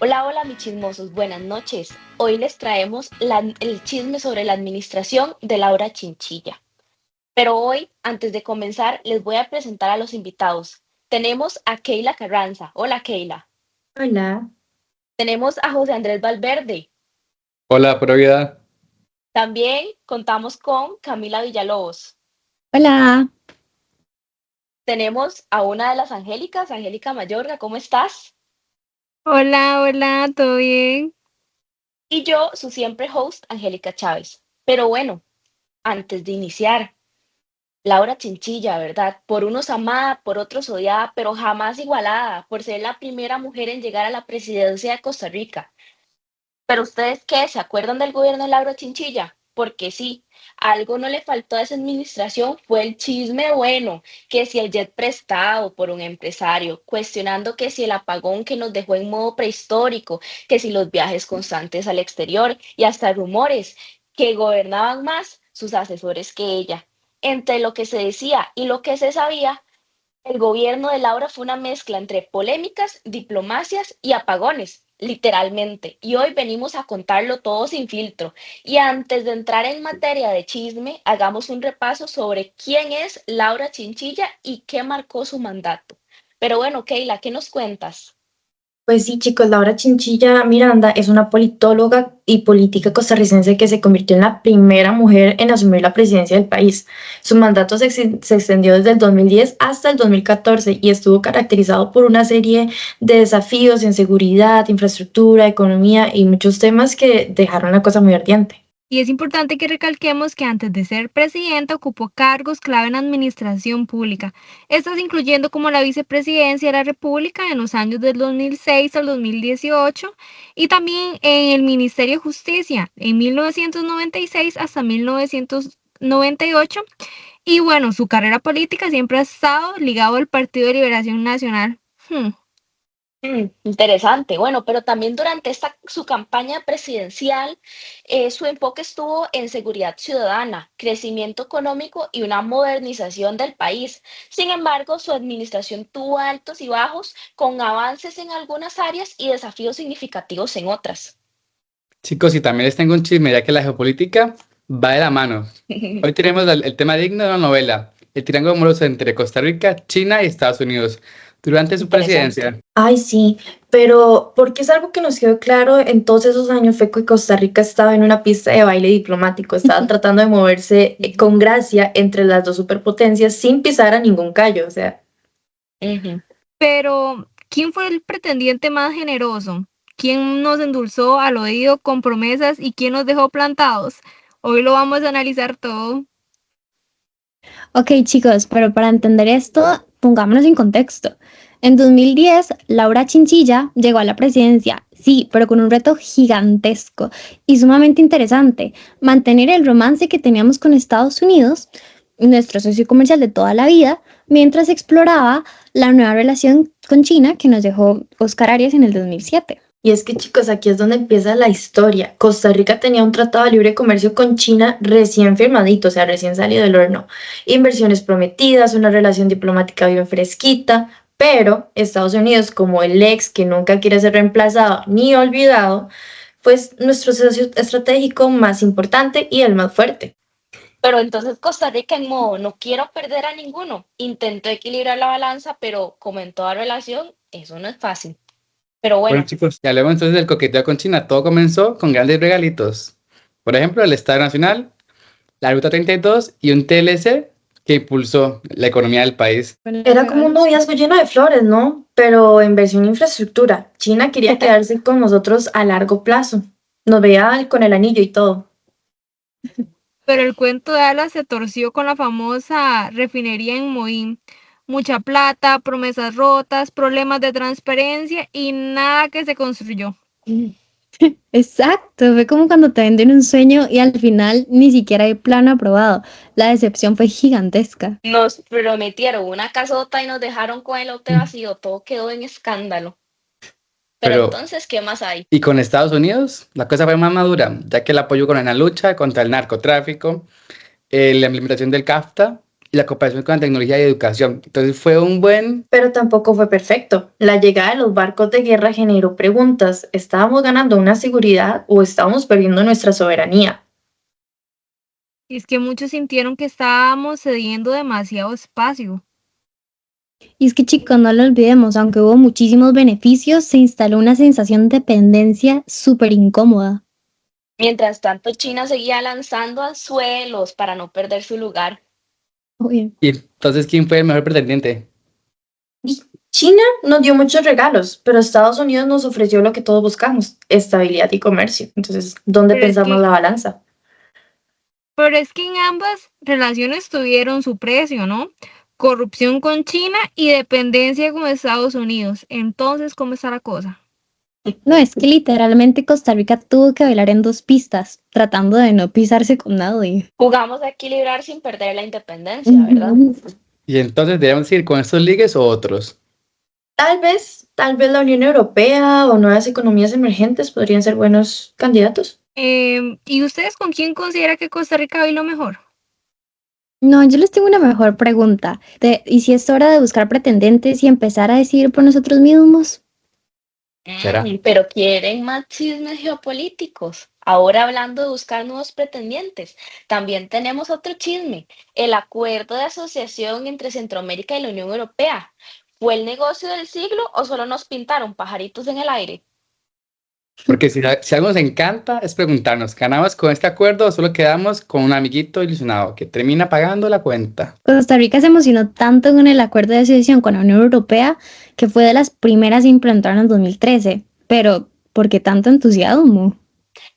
Hola, hola, mis chismosos, buenas noches. Hoy les traemos el chisme sobre la administración de Laura Chinchilla. Pero hoy, antes de comenzar, les voy a presentar a los invitados. Tenemos a Keila Carranza. Hola, Keila. Hola. Tenemos a José Andrés Valverde. Hola, pura vida. También contamos con Camila Villalobos. Hola. Tenemos a una de las Angélicas, Angélica Mayorga. ¿Cómo estás? Hola, hola, ¿todo bien? Y yo, su siempre host, Angélica Chávez. Pero bueno, antes de iniciar, Laura Chinchilla, ¿verdad? Por unos amada, por otros odiada, pero jamás igualada, por ser la primera mujer en llegar a la presidencia de Costa Rica. Pero ustedes, ¿qué? ¿Se acuerdan del gobierno de Laura Chinchilla? Porque sí, algo no le faltó a esa administración, fue el chisme bueno, que si el jet prestado por un empresario, cuestionando que si el apagón que nos dejó en modo prehistórico, que si los viajes constantes al exterior y hasta rumores que gobernaban más sus asesores que ella. Entre lo que se decía y lo que se sabía, el gobierno de Laura fue una mezcla entre polémicas, diplomacias y apagones, literalmente. Y hoy venimos a contarlo todo sin filtro. Y antes de entrar en materia de chisme, hagamos un repaso sobre quién es Laura Chinchilla y qué marcó su mandato. Pero bueno, Keila, ¿qué nos cuentas? Pues sí, chicos, Laura Chinchilla Miranda es una politóloga y política costarricense que se convirtió en la primera mujer en asumir la presidencia del país. Su mandato se extendió desde el 2010 hasta el 2014 y estuvo caracterizado por una serie de desafíos en seguridad, infraestructura, economía y muchos temas que dejaron la cosa muy ardiente. Y es importante que recalquemos que antes de ser presidenta ocupó cargos clave en administración pública, estas incluyendo como la vicepresidencia de la República en los años del 2006 al 2018 y también en el Ministerio de Justicia en 1996 hasta 1998. Y bueno, su carrera política siempre ha estado ligado al Partido de Liberación Nacional. Interesante. Bueno, pero también durante su campaña presidencial, su enfoque estuvo en seguridad ciudadana, crecimiento económico y una modernización del país. Sin embargo, su administración tuvo altos y bajos, con avances en algunas áreas y desafíos significativos en otras. Chicos, y también les tengo un chisme, ya que la geopolítica va de la mano. Hoy tenemos el tema digno de una novela, el triángulo amoroso entre Costa Rica, China y Estados Unidos, durante su Interesante. presidencia. Ay, sí, pero porque es algo que nos quedó claro en todos esos años fue que Costa Rica estaba en una pista de baile diplomático, estaba tratando de moverse con gracia entre las dos superpotencias sin pisar a ningún callo, o sea. Ujú. Pero, ¿quién fue el pretendiente más generoso? ¿Quién nos endulzó al oído con promesas y quién nos dejó plantados? Hoy lo vamos a analizar todo. Ok, chicos, pero para entender esto, pongámonos en contexto. En 2010, Laura Chinchilla llegó a la presidencia, sí, pero con un reto gigantesco y sumamente interesante, mantener el romance que teníamos con Estados Unidos, nuestro socio comercial de toda la vida, mientras exploraba la nueva relación con China que nos dejó Oscar Arias en el 2007. Y es que chicos, aquí es donde empieza la historia. Costa Rica tenía un tratado de libre comercio con China recién firmadito, o sea, recién salido del horno. Inversiones prometidas, una relación diplomática bien fresquita, pero Estados Unidos, como el ex que nunca quiere ser reemplazado ni olvidado, pues nuestro socio estratégico más importante y el más fuerte. Pero entonces Costa Rica en modo, no quiero perder a ninguno. Intentó equilibrar la balanza, pero como en toda relación, eso no es fácil. Pero Bueno, bueno, chicos, ya luego entonces del coqueteo con China, todo comenzó con grandes regalitos. Por ejemplo, el Estado Nacional, la Ruta 32 y un TLC que impulsó la economía del país. Era como un noviazgo lleno de flores, ¿no? Pero en versión infraestructura. China quería quedarse con nosotros a largo plazo. Nos veía con el anillo y todo. Pero el cuento de Alas se torció con la famosa refinería en Moín. Mucha plata, promesas rotas, problemas de transparencia y nada que se construyó. Exacto, fue como cuando te venden un sueño y al final ni siquiera hay plano aprobado. La decepción fue gigantesca. nos prometieron una casota y nos dejaron con el lote vacío, todo quedó en escándalo. Pero Pero, entonces, ¿qué más hay? y con Estados Unidos, la cosa fue más madura, ya que el apoyo con la lucha contra el narcotráfico, la implementación del CAFTA y la cooperación con la tecnología y educación. Entonces fue un buen... Pero tampoco fue perfecto. La llegada de los barcos de guerra generó preguntas. ¿Estábamos ganando una seguridad o estábamos perdiendo nuestra soberanía? Y es que muchos sintieron que estábamos cediendo demasiado espacio. Y es que chicos, no lo olvidemos, aunque hubo muchísimos beneficios, se instaló una sensación de dependencia súper incómoda. Mientras tanto, China seguía lanzando anzuelos para no perder su lugar. Uy, Y entonces, ¿quién fue el mejor pretendiente? Y China nos dio muchos regalos, pero Estados Unidos nos ofreció lo que todos buscamos, estabilidad y comercio. Entonces, ¿dónde Pero es pensamos que, la balanza? pero es que en ambas relaciones tuvieron su precio, ¿no? Corrupción con China y dependencia con Estados Unidos. Entonces, ¿cómo está la cosa? no, es que literalmente Costa Rica tuvo que bailar en dos pistas, tratando de no pisarse con nadie. Jugamos a equilibrar sin perder la independencia, ¿verdad? Y entonces debemos ir con estos ligues o otros. Tal vez la Unión Europea o nuevas economías emergentes podrían ser buenos candidatos. ¿Y ustedes con quién considera que Costa Rica bailó mejor? No, yo les tengo una mejor pregunta. ¿Y si es hora de buscar pretendentes y empezar a decidir por nosotros mismos? ¿Será? Pero quieren más chismes geopolíticos. Ahora hablando de buscar nuevos pretendientes, también tenemos otro chisme, el acuerdo de asociación entre Centroamérica y la Unión Europea. ¿Fue el negocio del siglo o solo nos pintaron pajaritos en el aire? Porque si algo nos encanta es preguntarnos, ¿ganamos con este acuerdo o solo quedamos con un amiguito ilusionado que termina pagando la cuenta? Costa Rica se emocionó tanto con el acuerdo de asociación con la Unión Europea que fue de las primeras a implementar en el 2013. Pero, ¿por qué tanto entusiasmo?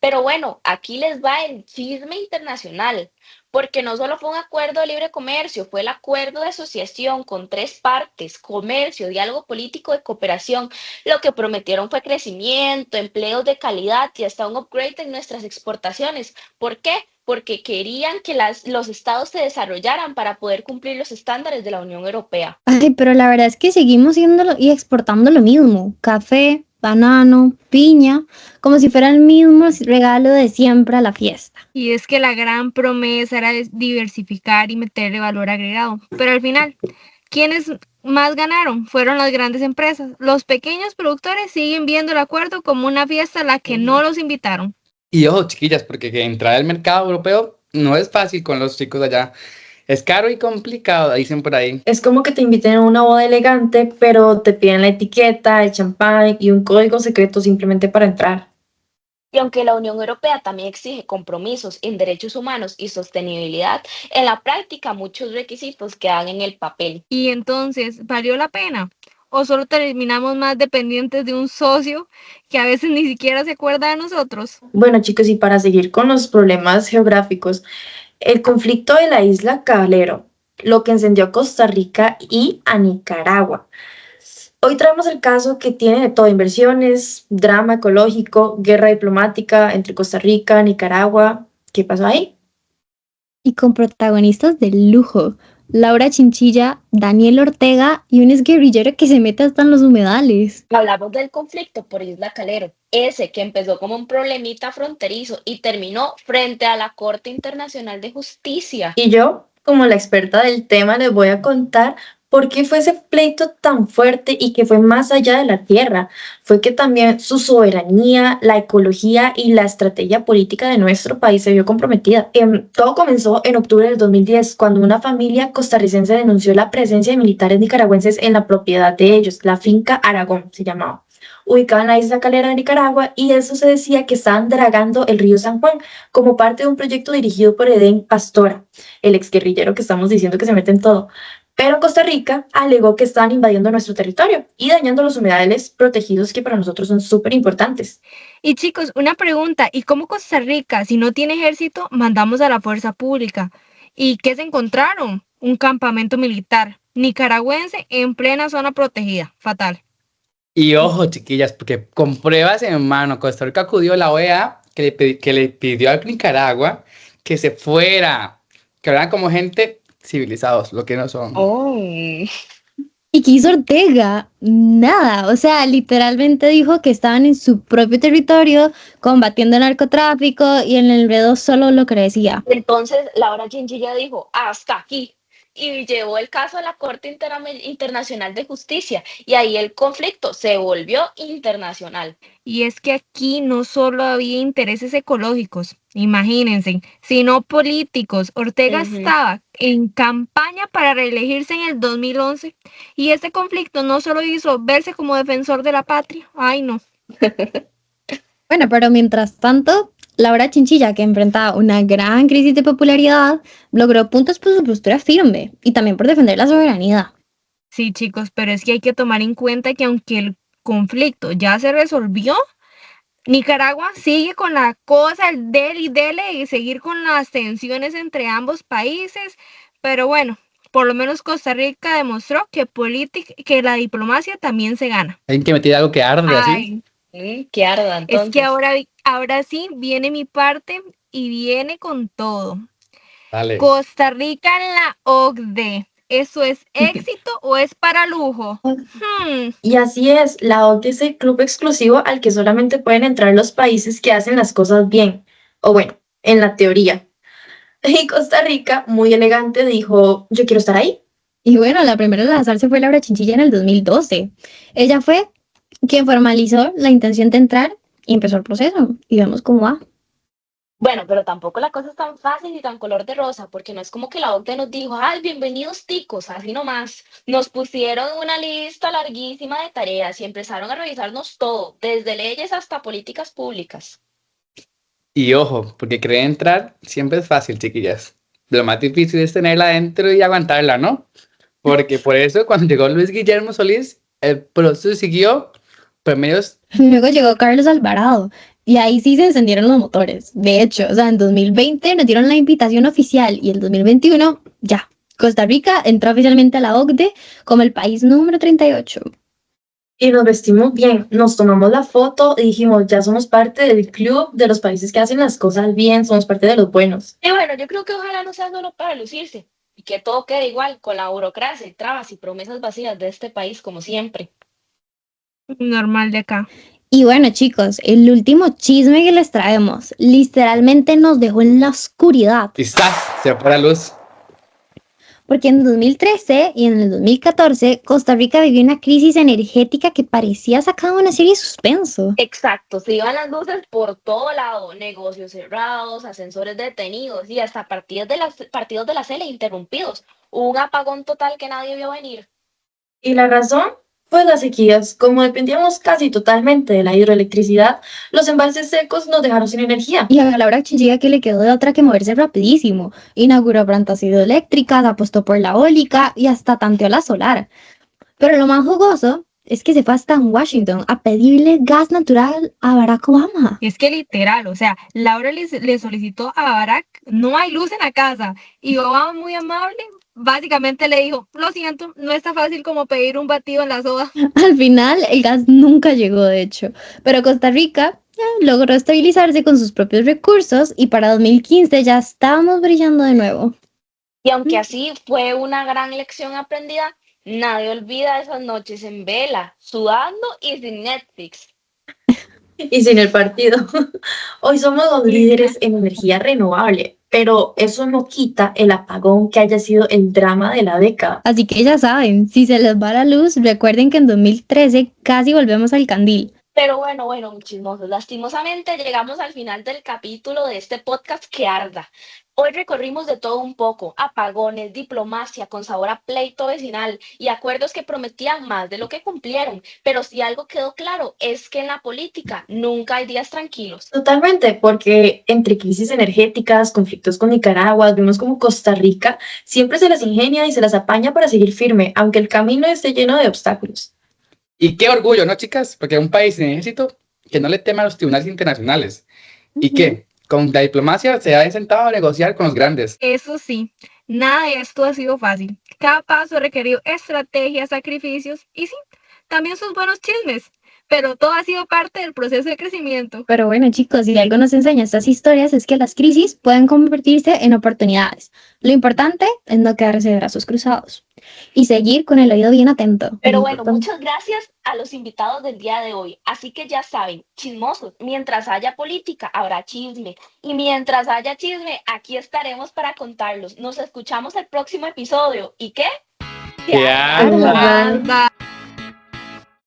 Pero bueno, aquí les va el chisme internacional, porque no solo fue un acuerdo de libre comercio, fue el acuerdo de asociación con tres partes, comercio, diálogo político y cooperación. Lo que prometieron fue crecimiento, empleos de calidad y hasta un upgrade en nuestras exportaciones. ¿Por qué? Porque querían que los estados se desarrollaran para poder cumplir los estándares de la Unión Europea. Ay, pero la verdad es que seguimos haciéndolo y exportando lo mismo. Café, banano, piña, como si fuera el mismo regalo de siempre a la fiesta. Y es que la gran promesa era diversificar y meterle valor agregado. Pero al final, ¿quiénes más ganaron? Fueron las grandes empresas. Los pequeños productores siguen viendo el acuerdo como una fiesta a la que no los invitaron. Y ojo, chiquillas, porque que entrar al mercado europeo no es fácil con los chicos de allá. Es caro y complicado, dicen por ahí. Es como que te inviten a una boda elegante, pero te piden la etiqueta, el champán y un código secreto simplemente para entrar. Y aunque la Unión Europea también exige compromisos en derechos humanos y sostenibilidad, en la práctica muchos requisitos quedan en el papel. Y entonces, ¿valió la pena? ¿O solo terminamos más dependientes de un socio que a veces ni siquiera se acuerda de nosotros? Bueno, chicos, y para seguir con los problemas geográficos, el conflicto de la isla Calero, lo que encendió a Costa Rica y a Nicaragua. Hoy traemos el caso que tiene de todo, inversiones, drama ecológico, guerra diplomática entre Costa Rica, Nicaragua. ¿Qué pasó ahí? Y con protagonistas de lujo. Laura Chinchilla, Daniel Ortega y un exguerrillero que se mete hasta en los humedales. Hablamos del conflicto por Isla Calero, ese que empezó como un problemita fronterizo y terminó frente a la Corte Internacional de Justicia. Y yo, como la experta del tema, les voy a contar por qué fue ese pleito tan fuerte y que fue más allá de la tierra. Fue que también su soberanía, la ecología y la estrategia política de nuestro país se vio comprometida. Todo comenzó en octubre del 2010, cuando una familia costarricense denunció la presencia de militares nicaragüenses en la propiedad de ellos, la finca Aragón se llamaba, ubicada en la isla Calera de Nicaragua, y eso se decía que estaban dragando el río San Juan como parte de un proyecto dirigido por Edén Pastora, el exguerrillero que estamos diciendo que se mete en todo. Pero Costa Rica alegó que estaban invadiendo nuestro territorio y dañando los humedales protegidos que para nosotros son súper importantes. Y chicos, una pregunta, ¿y cómo Costa Rica, si no tiene ejército, mandamos a la fuerza pública? ¿Y qué se encontraron? Un campamento militar nicaragüense en plena zona protegida. Fatal. Y ojo, chiquillas, porque con pruebas en mano, Costa Rica acudió a la OEA que le pidió a Nicaragua que se fuera, que hablaran como gente civilizados, lo que no son. Oh. ¿Y qué hizo Ortega? Nada, o sea, literalmente dijo que estaban en su propio territorio combatiendo el narcotráfico y en el enredo solo lo que decía. Entonces Laura Chinchilla dijo, hasta aquí. y llevó el caso a la Corte Internacional de Justicia y ahí el conflicto se volvió internacional. Y es que aquí no solo había intereses ecológicos, imagínense, sino políticos. Ortega Ujú. estaba en campaña para reelegirse en el 2011 y este conflicto no solo hizo verse como defensor de la patria, ay no. Bueno, pero mientras tanto, Laura Chinchilla, que enfrentaba una gran crisis de popularidad, logró puntos por su postura firme y también por defender la soberanía. Sí, chicos, pero es que hay que tomar en cuenta que aunque el conflicto ya se resolvió, Nicaragua sigue con la cosa, el dele y dele y seguir con las tensiones entre ambos países, pero bueno, por lo menos Costa Rica demostró que la diplomacia también se gana. Hay que meter algo que arde así. Ay, Que arda es que entonces. ahora sí viene mi parte y viene con todo. Dale. Costa Rica en la OCDE. ¿Eso es éxito o es para lujo? Y así es, la OCDE es el club exclusivo al que solamente pueden entrar los países que hacen las cosas bien, o bueno, en la teoría. Y Costa Rica, muy elegante, dijo, yo quiero estar ahí. Y bueno, la primera en lanzarse fue Laura Chinchilla en el 2012. Ella fue quien formalizó la intención de entrar y empezó el proceso. Y vemos cómo va. Bueno, pero tampoco la cosa es tan fácil y tan color de rosa, porque no es como que la OCDE nos dijo, ay, bienvenidos ticos, así nomás. Nos pusieron una lista larguísima de tareas y empezaron a revisarnos todo, desde leyes hasta políticas públicas. Y ojo, porque querer entrar siempre es fácil, chiquillas. Lo más difícil es tenerla adentro y aguantarla, ¿no? Porque por eso cuando llegó Luis Guillermo Solís, el proceso siguió por medios. Luego llegó Carlos Alvarado y ahí sí se encendieron los motores. De hecho, o sea, en 2020 nos dieron la invitación oficial y en 2021 ya. Costa Rica entró oficialmente a la OCDE como el país número 38. Y nos vestimos bien, nos tomamos la foto y dijimos, ya somos parte del club de los países que hacen las cosas bien, somos parte de los buenos. Y bueno, yo creo que ojalá no sea solo para lucirse y que todo quede igual con la burocracia, trabas y promesas vacías de este país como siempre. Normal de acá. Y bueno, chicos, el último chisme que les traemos literalmente nos dejó en la oscuridad. Y ¡zas! Se fue la luz. Porque en 2013 y en el 2014 Costa Rica vivió una crisis energética que parecía sacada de una serie de suspenso. Exacto, se iban las luces por todo lado, negocios cerrados, ascensores detenidos y hasta partidos de la Cele interrumpidos. Hubo un apagón total que nadie vio venir. Y la razón, pues las sequías. Como dependíamos casi totalmente de la hidroelectricidad, los embalses secos nos dejaron sin energía. Y a Laura Chinchilla que le quedó de otra que moverse rapidísimo. Inauguró plantas hidroeléctricas, apostó por la eólica y hasta tanteó la solar. Pero lo más jugoso es que se fue hasta en Washington a pedirle gas natural a Barack Obama. Es que literal, o sea, Laura le solicitó a Barack, no hay luz en la casa, y Obama muy amable, básicamente le dijo, lo siento, no está fácil como pedir un batido en la soda. Al final, el gas nunca llegó, de hecho. Pero Costa Rica logró estabilizarse con sus propios recursos y para 2015 ya estábamos brillando de nuevo. Y aunque así fue una gran lección aprendida, nadie olvida esas noches en vela, sudando y sin Netflix. Y sin el partido. Hoy somos los líderes en energía renovable, pero eso no quita el apagón que haya sido el drama de la década. Así que ya saben, si se les va la luz, recuerden que en 2013 casi volvemos al candil. Pero bueno, chismosos, lastimosamente llegamos al final del capítulo de este podcast que arda. Hoy recorrimos de todo un poco, apagones, diplomacia con sabor a pleito vecinal y acuerdos que prometían más de lo que cumplieron. Pero si algo quedó claro es que en la política nunca hay días tranquilos. Totalmente, porque entre crisis energéticas, conflictos con Nicaragua, vemos como Costa Rica siempre se las ingenia y se las apaña para seguir firme, aunque el camino esté lleno de obstáculos. Y qué orgullo, ¿no, chicas? Porque un país en éxito que no le teme a los tribunales internacionales. Y que con la diplomacia se ha sentado a negociar con los grandes. Eso sí, nada de esto ha sido fácil. Cada paso ha requerido estrategias, sacrificios y sí, también sus buenos chismes. pero todo ha sido parte del proceso de crecimiento. Pero bueno, chicos, si algo nos enseña estas historias es que las crisis pueden convertirse en oportunidades. Lo importante es no quedarse de brazos cruzados y seguir con el oído bien atento. Pero Muy bueno, importante. muchas gracias a los invitados del día de hoy. Así que ya saben, chismosos, mientras haya política, habrá chisme. Y mientras haya chisme, aquí estaremos para contarlos. Nos escuchamos el próximo episodio. ¿Y qué? ¡Qué ¡Qué alma! alma! Alba.